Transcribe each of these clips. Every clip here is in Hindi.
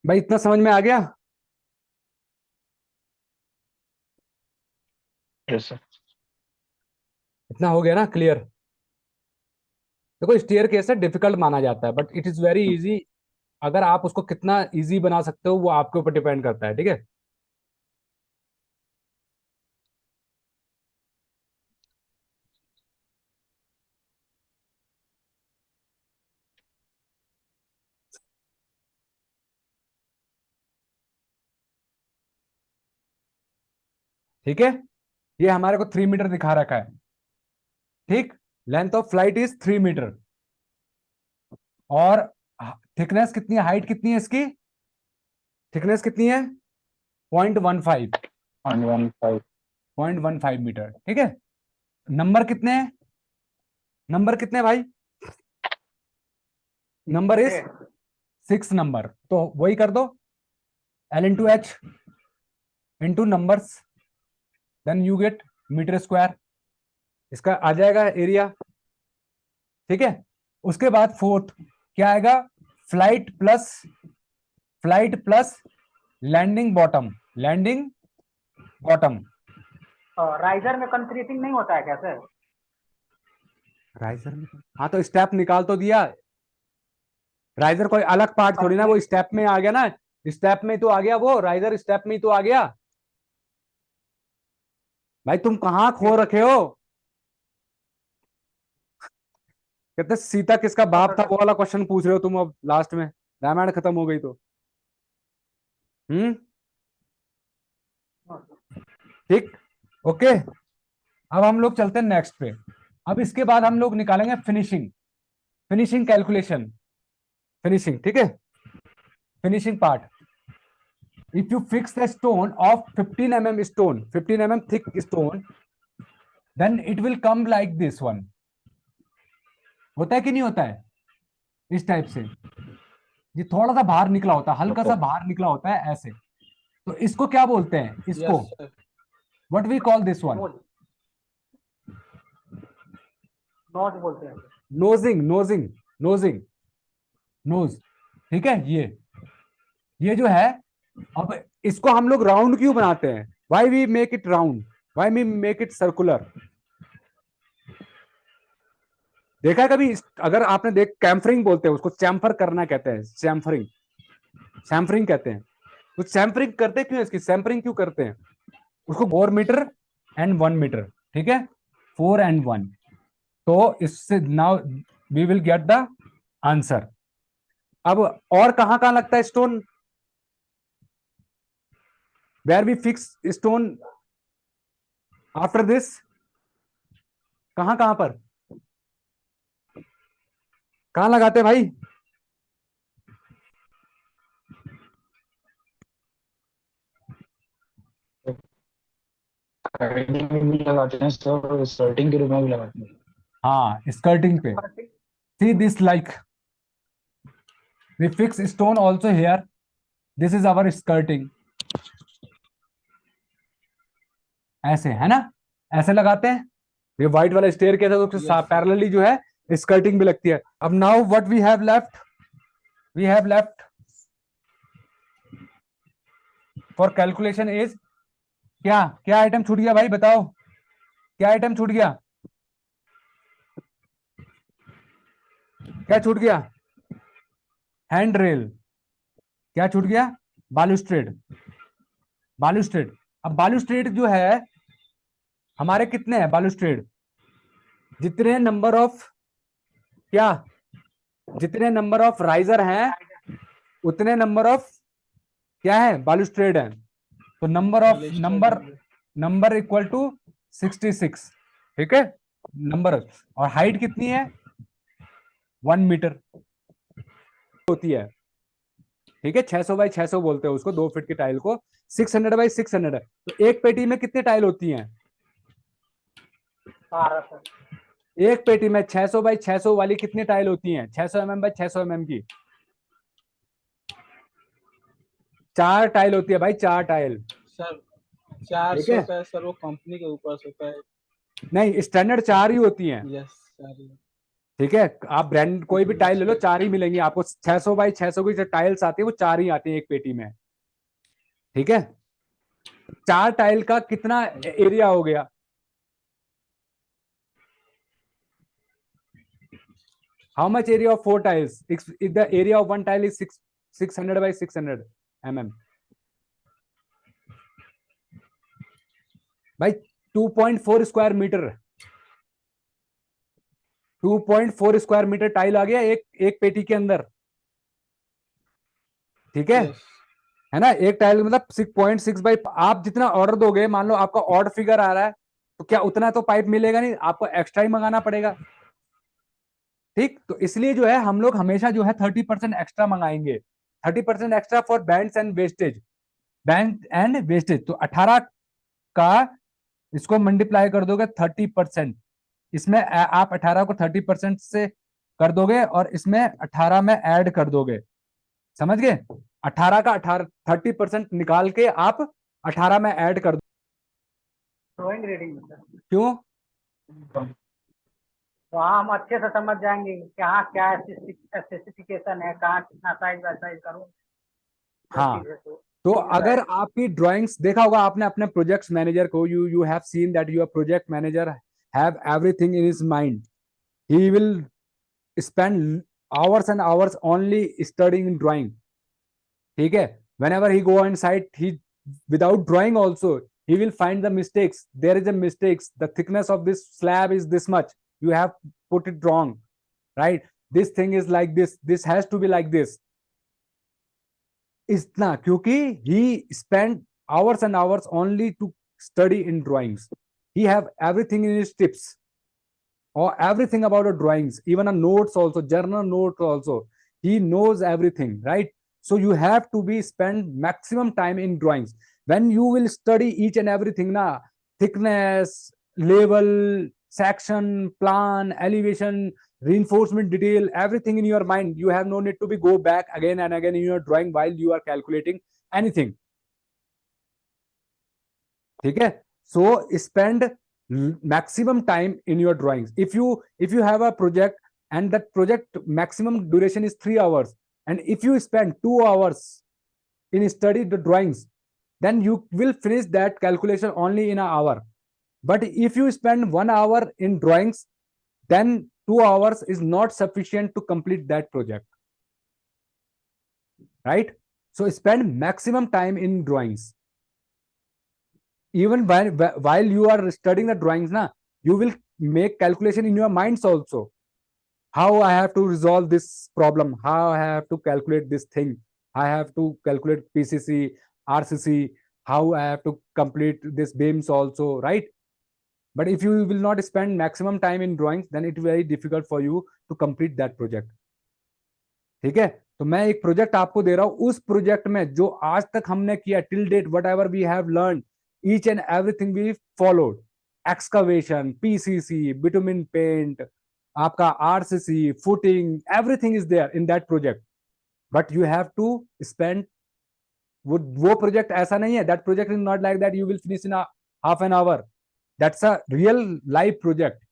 भाई इतना समझ में आ गया? Yes sir. इतना हो गया ना क्लियर? देखो स्टेयर केस है डिफिकल्ट माना जाता है but it is very easy. अगर आप उसको कितना इजी बना सकते हो वो आपके ऊपर डिपेंड करता है, ठीक है। ठीक है, ये हमारे को 3 मीटर दिखा रखा है। ठीक, length of flight is 3 metre. और थिकनेस कितनी है, हाइट कितनी है इसकी, थिकनेस कितनी है? 0.15। 115। 0.15 मीटर, ठीक है। नंबर कितने हैं, नंबर कितने हैं भाई? नंबर इज 6 नंबर, तो वही कर दो, L into H into numbers, then you get metre square. इसका आ जाएगा एरिया, ठीक है। उसके बाद फोर्थ क्या आएगा? Flight plus, flight plus landing bottom, landing bottom. Riser में कंक्रीटिंग नहीं होता है क्या सर? राइजर में, हाँ तो स्टेप निकाल तो दिया। राइजर कोई अलग पार्ट थोड़ी ना, वो कंक्रीट स्टेप में आ गया ना। स्टेप में तो आ गया वो, राइजर स्टेप में तो आ गया। भाई तुम कहाँ खो रखे हो? कहते सीता किसका बाप था, वो वाला क्वेश्चन पूछ रहे हो तुम अब लास्ट में, रामायण खत्म हो गई तो। हम्म। ठीक, ओके। अब हम लोग चलते हैं नेक्स्ट पे। अब इसके बाद हम लोग निकालेंगे फिनिशिंग, फिनिशिंग कैलकुलेशन, फिनिशिंग, ठीक है। Finishing part, if you fix the stone of 15 mm stone, 15 mm thick stone, then it will come like this one. होता है कि नहीं होता है इस टाइप से? ये थोड़ा सा बाहर निकला होता है, हल्का सा ओके। बाहर निकला होता है ऐसे। तो इसको क्या बोलते हैं, इसको yes sir. What we call this one? Nose, nose बोलते हैं। नोजिंग, नोजिंग, नोजिंग, नोज, ठीक है। ये जो है, अब इसको हम लोग राउंड क्यों बनाते हैं? Why we make it round, why we make it circular? देखा है कभी अगर आपने देख, कैम्फरिंग बोलते हैं उसको, चैम्फर करना कहते हैं, चैम्फरिंग, सैम्फरिंग कहते हैं। तो सैम्फरिंग करते क्यों, इसकी सैम्फरिंग क्यों करते हैं? उसको 4 मीटर एंड 1 मीटर, ठीक है, 4 and 1। तो इससे now we will get the answer. अब और कहां कहां लगता है stone, where we fix stone after this, कहां कहां पर, कहां लगाते हैं भाई? राइडिंग में भी लगाते हैं सर, स्टार्टिंग के रूप में भी लगाते हैं। हाँ, स्कर्टिंग पे। See this like, we fix stone also here, this is our skirting, ऐसे है ना, ऐसे लगाते हैं। ये व्हाइट वाला स्टेयर के साथ यस सर। पैरेलली जो है स्कर्टिंग भी लगती है। अब now what we have left, we have left for calculation is, क्या क्या आइटम छूट गया भाई बताओ, क्या आइटम छूट गया, क्या छूट गया? Hand rail. क्या छूट गया? बालूस्ट्रेड, बालूस्ट्रेड। अब बालूस्ट्रेड जो है हमारे कितने हैं बालूस्ट्रेड, जितने नंबर ऑफ, क्या, जितने नंबर ऑफ राइजर हैं उतने नंबर ऑफ क्या है, बालूस्ट्रेड है। तो नंबर ऑफ, बालिस्टर नंबर, होंगे। नंबर इक्वल टू 66, ठीक है। नंबर, और हाइट कितनी है, 1 मीटर होती है, ठीक है। 600 बाई 600 बोलते हैं उसको, 2 फीट की टाइल को। 600 बाई 600 है, तो एक पेटी में कितनी टाइल होती हैं? 12 सर। एक पेटी में 600 बाई 600 वाली कितनी टाइल होती हैं, 600 mm बाई 600 mm की? 4 टाइल होती है भाई, 4 टाइल, सर चार ठीक सौ है। होता है सर, वो कंपनी के ऊपर से होता है। नहीं, स्टैंडर्ड 4 ही होती हैं, यस सर। ठीक है, आप ब्रांड कोई भी टाइल ले लो, 4 ही मिलेंगी आपको, 600 बाई 600 की जो टाइल्स आती है वो 4 ही आती है एक पेटी में। ठीक है, 4 टाइल का कितना एरिया हो गया? How much area of 4 tiles? If the area of one tile is 600 by 600 mm, भाई 2.4 square metre, 2.4 square metre tile आ गया एक पेटी के अंदर। ठीक है ना, एक टाइल मतलब 6.6 बाई, आप जितना ऑर्डर दोगे, मान लो आपका ऑर्डर फिगर आ रहा है, तो क्या उतना तो पाइप मिलेगा नहीं, आपको एक्स्ट्रा ही मंगाना पड़ेगा। ठीक, तो इसलिए जो है हम लोग हमेशा जो है 30% एक्स्ट्रा मंगाएंगे, 30% extra for bands and wastage, band and wastage. तो 18 का इसको मल्टीप्लाई कर दोगे 30%, इसमें आप 18 को 30% से कर दोगे और इसमें 18 में ऐड कर दोगे, समझ गए? 18 का 18 30% निकाल के आप 18 में ऐड कर दो। ड्राइंग रीडिंग में सर, क्यों? वहाँ हम अच्छे से समझ जाएंगे कि कहाँ क्या स्पेसिफिकेशन है, कहाँ कितना साइज बाय साइज करूँ, वो हाँ, चीज़ है तो तो easy अगर रहेगा। आपकी ड्राइंग्स देखा होगा आपने अपने प्रोजेक्ट मैनेजर को, you you have seen that your project manager have everything in his mind, he will spend hours and hours only studying in drawing. ठीक है, whenever he go on site, he without drawing also he will find the mistakes, there is a mistakes, the thickness of this slab is this much, you have put it wrong, right? This thing is like this has to be like this, इतना क्योंकि he spent hours and hours only to study in drawings, he have everything in his tips or everything about the drawings, even a notes also, journal note also, he knows everything, right? So you have to be spend maximum time in drawings. When you will study each and everything na, thickness, level, section, plan, elevation, reinforcement, detail, everything in your mind, you have no need to be go back again and again in your drawing while you are calculating anything. ठीक है, so spend maximum time in your drawings. If you have a project and that project maximum duration is 3 hours, and if you spend 2 hours in study the drawings, then you will finish that calculation only in an hour. But if you spend 1 hour in drawings, then 2 hours is not sufficient to complete that project, right? So spend maximum time in drawings. Even while you are studying the drawings na, you will make calculation in your minds also, how I have to resolve this problem, how I have to calculate this thing, I have to calculate PCC, RCC, how I have to complete this beams also, right? But if you will not spend maximum time in drawings, then it is very difficult for you to complete that project. ठीक है, तो मैं एक प्रोजेक्ट आपको दे रहा हूं, उस प्रोजेक्ट में जो आज तक हमने किया till date, whatever we have learn, each and everything we followed, excavation, PCC, bitumen paint, आपका RCC, footing, everything is there in that project, but you have to spend, वो प्रोजेक्ट ऐसा नहीं है, that project is not like that you will finish in a half an hour, that's a real life project.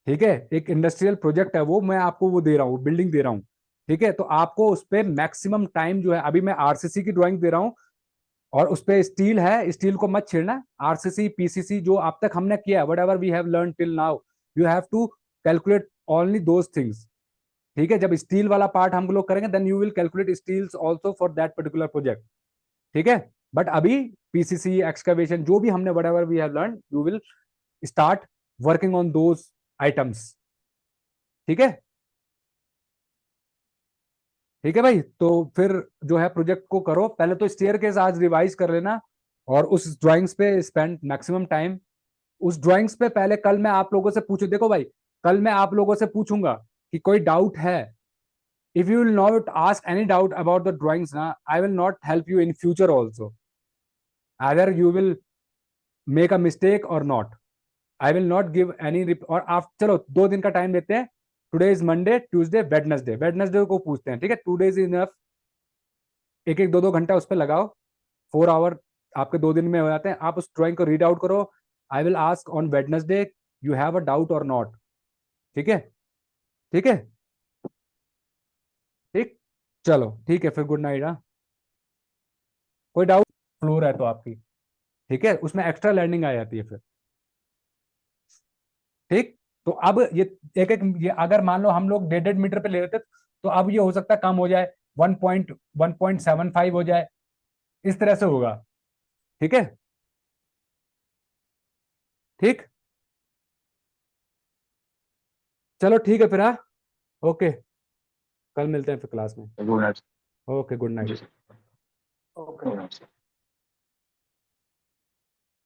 ठीक है, एक इंडस्ट्रियल प्रोजेक्ट है वो, मैं आपको वो दे रहा हूँ, बिल्डिंग दे रहा हूँ। ठीक है, तो आपको उस पर मैक्सिमम टाइम जो है, अभी मैं आरसीसी की ड्राइंग दे रहा हूँ और उस पे स्टील है, स्टील को मत छेड़ना, आरसीसी पीसीसी जो अब तक हमने किया है, whatever we have learn till now, you have to calculate only those things. ठीक है, जब स्टील वाला पार्ट हम लोग करेंगे, then you will calculate steels also for that particular project. ठीक है, बट अभी पीसीसी एक्सकवेशन जो भी हमने whatever we have learn, you will start working on those items. ठीक है, ठीक है भाई, तो फिर जो है प्रोजेक्ट को करो, पहले तो स्टेयरकेस आज रिवाइज कर लेना और उस ड्राइंग्स पे स्पेंड मैक्सिमम टाइम। उस ड्राइंग्स पे पहले कल मैं आप लोगों से पूछू, देखो भाई, कल मैं आप लोगों से पूछूंगा कि कोई डाउट है, if you will not ask any doubt about the drawings ना, I will not help you in future also, either you will make a mistake और not, I will not give any. और आप चलो 2 दिन का टाइम देते हैं, today is Monday, Tuesday, Wednesday, Wednesday को पूछते हैं। ठीक है, 2 डेज इनफ, एक एक 2-2 घंटा उस पर लगाओ, 4 आवर आपके 2 दिन में हो जाते हैं। आप उस ड्राइंग को रीड आउट करो, I will ask on Wednesday, you have a doubt और नॉट। ठीक है, ठीक है, ठीक, चलो ठीक है फिर, गुड नाइट। हाँ, कोई डाउट? फ्लोर है तो आपकी, ठीक है, उसमें एक्स्ट्रा लर्निंग आ जाती है फिर। ठीक, तो अब ये एक एक, ये अगर मान लो हम लोग 1.5 मीटर पे ले लेते तो अब ये हो सकता है कम हो जाए, 1.75 हो जाए, इस तरह से होगा। ठीक है, ठीक, चलो ठीक है फिर। हाँ, ओके, कल मिलते हैं फिर क्लास में। Good night. ओके, गुड जी night. Sir. Okay. Good night sir.